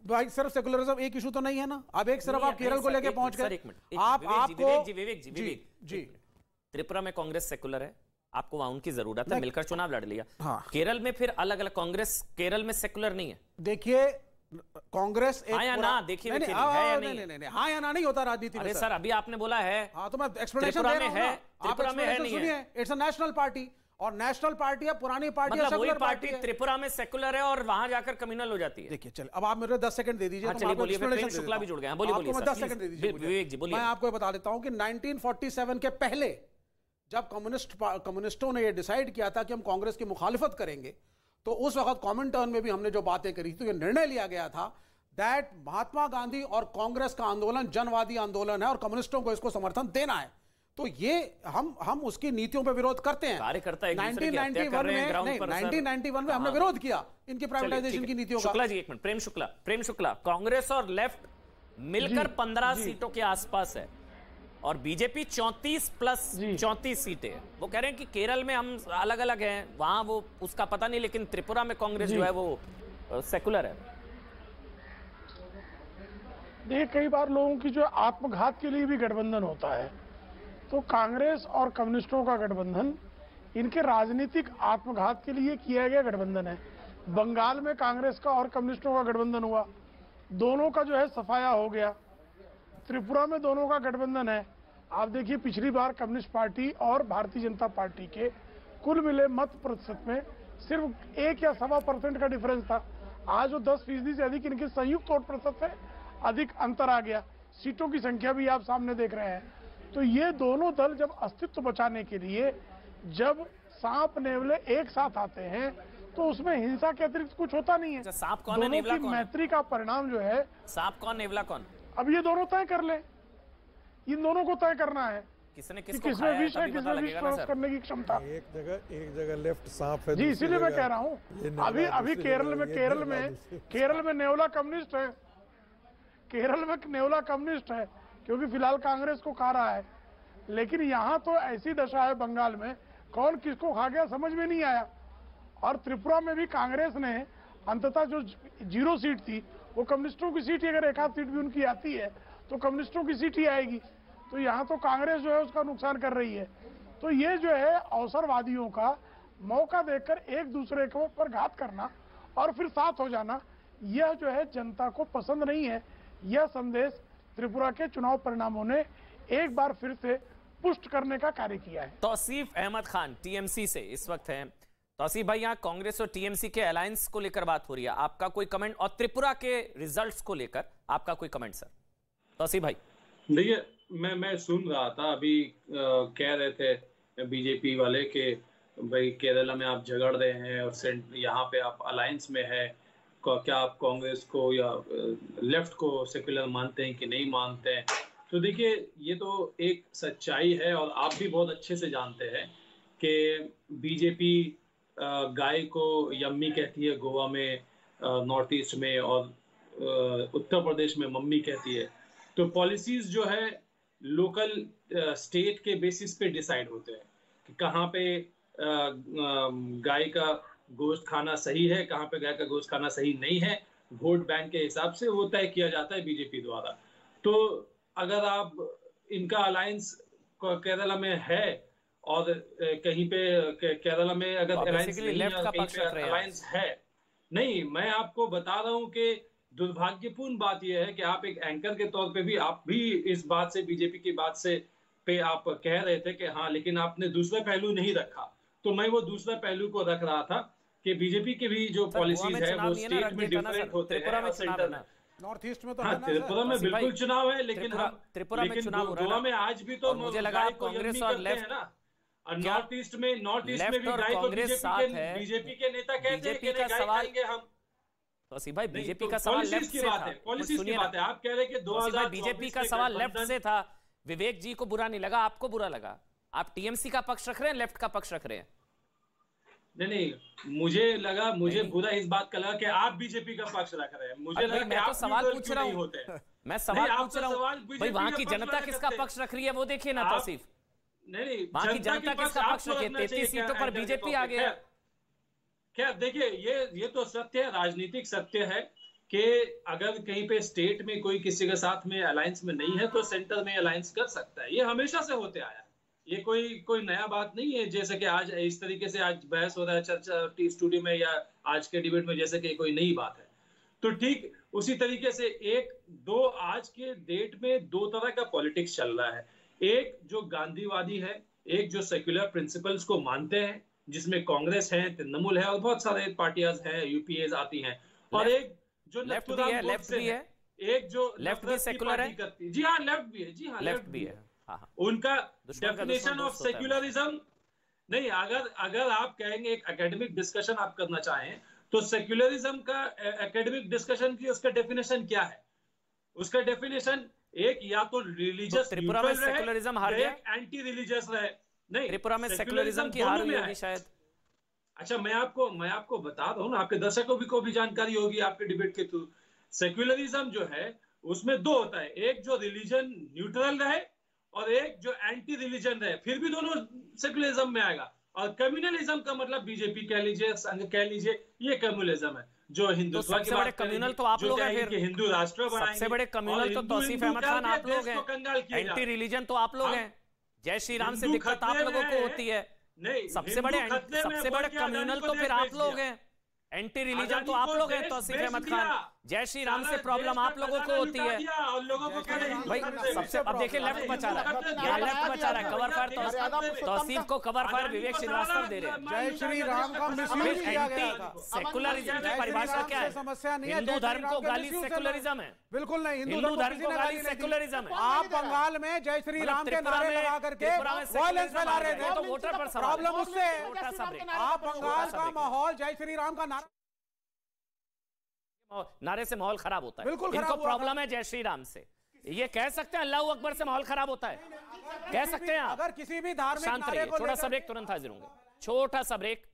भाई सिर्फ सेकुलरिज्म एक इशू तो नहीं है ना, अब एक सिर्फ आप केरल को लेके पहुंच गए। विवेक जी, त्रिपुरा में कांग्रेस सेकुलर है, आपको वहां उनकी जरूरत है, मिलकर चुनाव लड़ लिया। हाँ। केरल में फिर अलग अलग, कांग्रेस केरल में सेकुलर नहीं है। देखिए कांग्रेस एक हाँ या ना, देखिए है या नहीं, हाँ या ना नहीं होता राजनीति में। अरे सर अभी आपने बोला है। हाँ तो मैं एक्सप्लेनेशन दे रहा हूं ना, त्रिपुरा में है नहीं है। इट्स अ नेशनल पार्टी, और नेशनल पार्टी है, पुरानी पार्टी है, मतलब वही पार्टी त्रिपुरा में सेकुलर है और वहां जाकर कम्युनल हो जाती है। देखिए चलिए, अब आप मेरे 10 सेकंड दे दीजिए। हाँ, चलिए बोलिए, प्रेम शुक्ला भी जुड़ गए हैं, बोलिए बोलिए। 10 सेकंड दे दीजिए विवेक जी, बोलिए। मैं आपको बता देता हूं कि 1947 के पहले जब कम्युनिस्टों ने यह डिसाइड किया था कि हम कांग्रेस की मुखालिफत करेंगे, तो उस वक्त कॉमन टर्न में भी हमने जो बातें करी थी, तो यह निर्णय लिया गया था दैट महात्मा गांधी और कांग्रेस का आंदोलन जनवादी आंदोलन है और कम्युनिस्टों को इसको समर्थन देना है। तो ये हम उसकी नीतियों पे विरोध करते हैं। कार्यकर्ता 1991 में हमने विरोध किया इनकी प्राइवेटाइजेशन की नीतियों का। शुक्ला जी एक मिनट, प्रेम शुक्ला, कांग्रेस और लेफ्ट मिलकर 15 सीटों के आसपास है और बीजेपी 34 प्लस 34 सीटें है। वो कह रहे हैं कि केरल में हम अलग अलग हैं, वहां वो उसका पता नहीं, लेकिन त्रिपुरा में कांग्रेस जो है वो सेकुलर है। देखिए कई बार लोगों की जो आत्मघात के लिए भी गठबंधन होता है, तो कांग्रेस और कम्युनिस्टों का गठबंधन इनके राजनीतिक आत्मघात के लिए किया गया गठबंधन है। बंगाल में कांग्रेस का और कम्युनिस्टों का गठबंधन हुआ, दोनों का जो है सफाया हो गया। त्रिपुरा में दोनों का गठबंधन है। आप देखिए पिछली बार कम्युनिस्ट पार्टी और भारतीय जनता पार्टी के कुल मिले मत प्रतिशत में सिर्फ 1 या 1.25% का डिफरेंस था। आज वो 10% से अधिक इनके संयुक्त वोट प्रतिशत से अधिक अंतर आ गया। सीटों की संख्या भी आप सामने देख रहे हैं। तो ये दोनों दल जब अस्तित्व बचाने के लिए जब सांप नेवले एक साथ आते हैं, तो उसमें हिंसा के अतिरिक्त कुछ होता नहीं है। सांप कौन है, नेवला कौन? मैत्री का परिणाम जो है, सांप कौन नेवला कौन? अब ये दोनों तय कर ले, इन दोनों को तय करना है किसने विष है, किसमें विष करने की क्षमता। एक जगह लेफ्ट सांप है जी, इसीलिए मैं कह रहा हूँ अभी केरल में नेवला कम्युनिस्ट है, केरल में नेवला कम्युनिस्ट है क्योंकि फिलहाल कांग्रेस को खा रहा है। लेकिन यहाँ तो ऐसी दशा है बंगाल में, कौन किसको खा गया समझ में नहीं आया। और त्रिपुरा में भी कांग्रेस ने अंततः जो 0 सीट थी वो कम्युनिस्टों की सीट ही, अगर 1 आध सीट भी उनकी आती है तो कम्युनिस्टों की सीट ही आएगी। तो यहाँ तो कांग्रेस जो है उसका नुकसान कर रही है। तो ये जो है अवसरवादियों का मौका देकर एक दूसरे के ऊपर घात करना और फिर साथ हो जाना, यह जो है जनता को पसंद नहीं है। यह संदेश त्रिपुरा के चुनाव परिणामों ने एक बार फिर से पुष्ट करने का कार्य किया है। तौसीफ अहमद खान टीएमसी से इस वक्त हैं। तौसीफ भाई, यहाँ कांग्रेस और टीएमसी के अलायंस को लेकर बात हो रही है, आपका कोई कमेंट, और त्रिपुरा के रिजल्ट्स को लेकर आपका कोई कमेंट सर? तौसीफ भाई देखिए, मैं सुन रहा था अभी कह रहे थे बीजेपी वाले कि भाई केरला में आप झगड़ रहे हैं और यहाँ पे आप अलायंस में है, क्या आप कांग्रेस को या लेफ्ट को सेक्युलर मानते हैं कि नहीं मानते हैं। तो देखिए ये तो एक सच्चाई है और आप भी बहुत अच्छे से जानते हैं कि बीजेपी गाय को यम्मी कहती है गोवा में, नॉर्थ ईस्ट में, और उत्तर प्रदेश में मम्मी कहती है। तो पॉलिसीज जो है लोकल स्टेट के बेसिस पे डिसाइड होते हैं कि कहाँ पे गाय का गोश्त खाना सही है, कहाँ पे गाय का गोश्त खाना सही नहीं है। वोट बैंक के हिसाब से वो तय किया जाता है बीजेपी द्वारा। तो अगर आप इनका अलायंस केरला में है और कहीं पे केरला में अगर अलायंस है नहीं, मैं आपको बता रहा हूं कि दुर्भाग्यपूर्ण बात यह है कि आप एक एंकर के तौर पे भी आप भी इस बात से, बीजेपी की बात से पे आप कह रहे थे कि हाँ, लेकिन आपने दूसरा पहलू नहीं रखा। तो मैं वो दूसरा पहलू को रख रहा था कि बीजेपी की भी जो पॉलिसीज है वो स्टेट में डिफरेंट होते हैं, सेंटर में, नॉर्थ ईस्ट में तो हाँ, त्रिपुरा में बिल्कुल चुनाव है, लेकिन त्रिपुरा में चुनाव हो रहा है गोवा में आज भी तो मुझे लगा कांग्रेस और लेफ्ट ना, और नॉर्थ ईस्ट में भी गाय को बीजेपी के नेता कहते हैं कि गाय खाएंगे हम। तौसीफ भाई, बीजेपी का सवाल लेफ्ट से था, पॉलिसी की बात है। आप कह रहे हैं कि 2000 बीजेपी का सवाल लेफ्ट से था, विवेक जी को बुरा नहीं लगा, आपको बुरा लगा। आप टीएमसी का पक्ष रख रहे हैं, लेफ्ट का पक्ष रख रहे हैं? नहीं, मुझे बुरा इस बात का लगा कि आप बीजेपी का पक्ष रख रहे हैं। मुझे लगा मैं तो सवाल पूछ रहा हूँ, मैं सवाल पूछ रहा हूँ भाई, वहां की जनता किसका पक्ष रख रही है वो देखिए ना तौसीफ। नहीं, वहां की जनता किसका पक्ष रखी है? 33 सीटों पर बीजेपी आ गया। क्या देखिए, ये तो सत्य है, राजनीतिक सत्य है कि अगर कहीं पे स्टेट में कोई किसी के साथ में अलायंस में नहीं है तो सेंटर में अलायंस कर सकता है। ये हमेशा से होते आया है, ये कोई नया बात नहीं है। जैसे कि आज इस तरीके से आज बहस हो रहा है चर्चा स्टूडियो में या आज के डिबेट में, जैसे कि कोई नई बात है। तो ठीक उसी तरीके से आज के डेट में दो तरह का पॉलिटिक्स चल रहा है। एक जो गांधीवादी है, एक जो सेक्युलर प्रिंसिपल्स को मानते हैं, जिसमें कांग्रेस है, तृणमूल है और बहुत सारे पार्टियां हैं, यूपीएस आती हैं, और एक जो लेफ्ट भी है, एक जो लेफ्ट भी सेक्युलर है। जी हाँ, लेफ्ट भी है, जी हाँ, लेफ्ट भी है। उनका डेफिनेशन ऑफ सेक्युलरिज्म नहीं, अगर आप कहेंगे एक एकेडमिक डिस्कशन आप करना चाहें तो सेक्युलरिज्म का एकेडमिक डिस्कशन की उसका डेफिनेशन क्या है? उसका डेफिनेशन एक या तो रिलीजियस त्रिपुरा में सेक्युलरिज्म हार गया, एंटी रिलीजियस रहे। नहीं, त्रिपुरा में सेक्युलरिज्म की हार हुई होगी शायद। अच्छा, मैं आपको बता रहा हूँ ना, आपके दर्शकों को भी जानकारी होगी आपके डिबेट के थ्रू। सेक्युलरिज्म जो है उसमें दो होता है, एक जो रिलीजन न्यूट्रल रहे और एक जो एंटी रिलीजन रहे, फिर भी दोनों सेक्युलरिज्म में आएगा। और कम्युनलिज्म का मतलब बीजेपी कह लीजिए, संघ कह लीजिए, ये कम्युनलिज्म है जो हिंदुत्व की बात कम्युनल तो आप लोग हैं, फिर हिंदू राष्ट्र बनाएंगे। सबसे बड़े कम्युनल तो तौसीफ अहमद खान आप लोग हैं, एंटी रिलीजन तो आप लोग हैं। जय श्री राम से दिक्कत आप लोगों को होती है। नहीं, सबसे बड़े कम्युनल तो फिर आप लोग हैं, एंटी रिलीजन तो आप लोग हैं तौसीफ अहमद खान। जय श्री राम से प्रॉब्लम आप लोगों को होती है भाई। सबसे अब देखिए लेफ्ट बचा रहा है, यहाँ लेफ्ट बचा रहा है, कवर फायर तौसीफ को कवर फायर विवेक श्रीवास्तव दे रहे हैं। जय श्री राम का मिसयूज किया गया था। सेकुलरिज्म की परिभाषा क्या है? समस्या नहीं है, हिंदू धर्म को गाली सेकुलरिज्म है। बिल्कुल नहीं, हिंदू धर्म को गाली सेकुलरिज्म है। आप बंगाल में जय श्री राम के नारे लगा करके वायलेंस फैला रहे थे, तो वोटर पर प्रॉब्लम उससे। आप बंगाल का माहौल जय श्री राम का नारे से माहौल खराब होता है। बिल्कुल इनको प्रॉब्लम है जय श्री राम से। ये कह सकते हैं अल्लाह अकबर से माहौल खराब होता है, कह सकते हैं आप। अगर किसी भी धार्मिक शांत रहिए, छोटा सा ब्रेक, तुरंत हाजिर होंगे। छोटा सा ब्रेक।